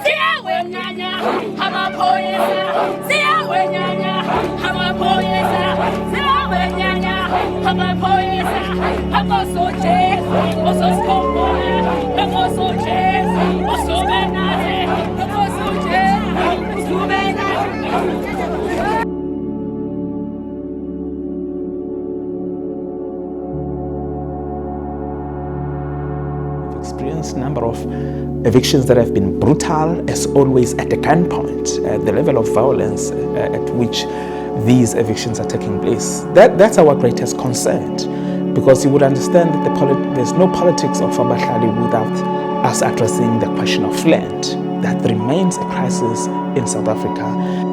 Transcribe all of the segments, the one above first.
Siyawenyanya, amaphoyisa. Siyawenyanya, amaphoyisa. Siyawenyanya, amaphoyisa. Akosojesu, ososikhombola. Akosojesu, osobenade. Akosojesu, osobenade. Experienced number of evictions that have been brutal, as always at the gunpoint, the level of violence at which these evictions are taking place. That's our greatest concern, because you would understand that there's no politics of Abahlali without us addressing the question of land. That remains a crisis in South Africa.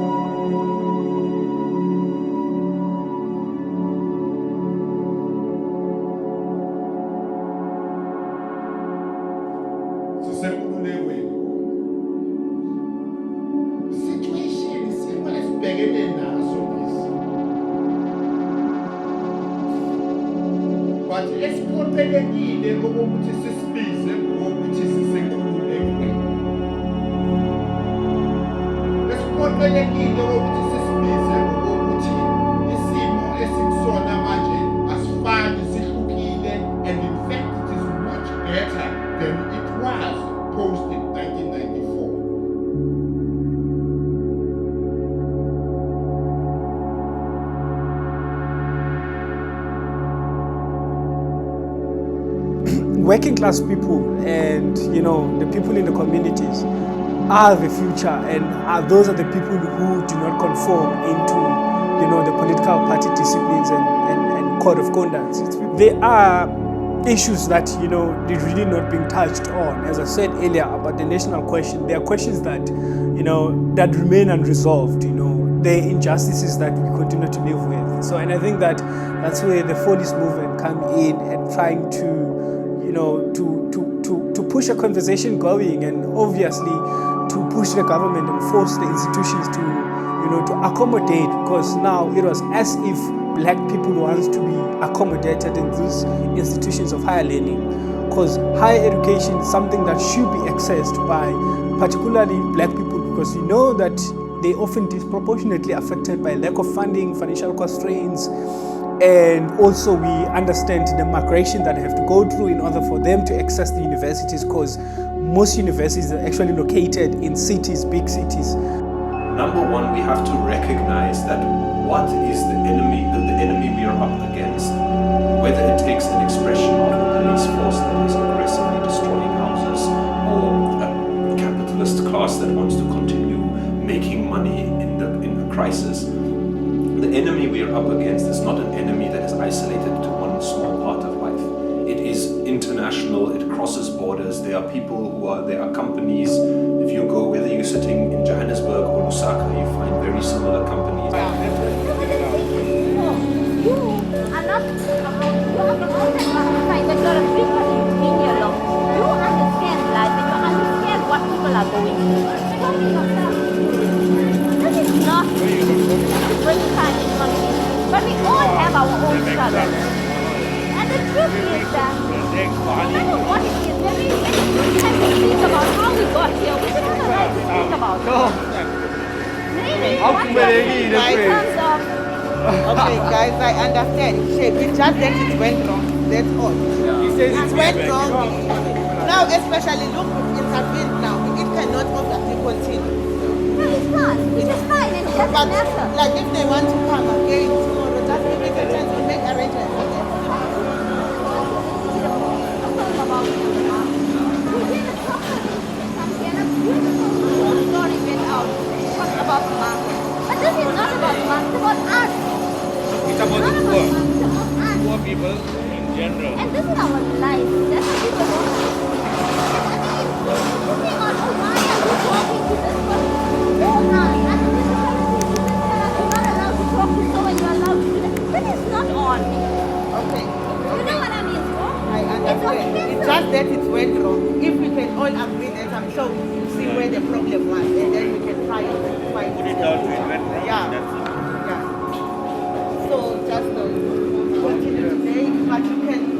Working class people and the people in the communities are the future, and those are the people who do not conform into the political party disciplines and code of conduct. There are issues that they're really not being touched on. As I said earlier about the national question, there are questions that that remain unresolved. The injustices that we continue to live with. So, and I think that's where the Fordist movement come in and trying to to push a conversation going, and obviously to push the government and force the institutions to to accommodate, because now it was as if black people want to be accommodated in these institutions of higher learning, because higher education is something that should be accessed by particularly black people, because that they often disproportionately affected by lack of funding, financial constraints. And also we understand the migration that they have to go through in order for them to access the universities, because most universities are actually located in cities, big cities. Number one, we have to recognize that what is the enemy we are up against, whether it takes an expression of a police force that is aggressively destroying houses, or a capitalist class that wants to continue making money in a crisis. The enemy we are up against is not an enemy that is isolated to one small part of life. It is international, it crosses borders. There are companies. If you go, whether you're sitting in Johannesburg or Lusaka, you find very similar companies. You are not outside that you're a people in your law. You understand life and you understand what people are going through. This is not bring punishment, but we all have our own struggles. And the truth is that no matter what it is, when we have to think about how we got here, we should have a right to think about it. Really, what in terms of... Okay, guys, I understand. It's just that it went wrong. That's all. It went wrong. Now, especially look in Saville now, it cannot obviously continue. No, it's not. It is fine and it doesn't matter. Like if they want to come again tomorrow, just give it a chance to make arrangements for them. About the market. But this is not about the market, it's about us. It's about the poor people in general. And this is our life. That's what people don't looking on, why are you talking to this person? No, no, I think this is you're not allowed to talk to so and you're allowed to do that. That is not on. Okay. You know what I mean? I understand. It's just that it went wrong. If we can all agree that, I'm sure we'll see where the problem was, and then we can try and find Put it down to it went wrong. Yeah. That's it. Yeah. So just continue today, but you can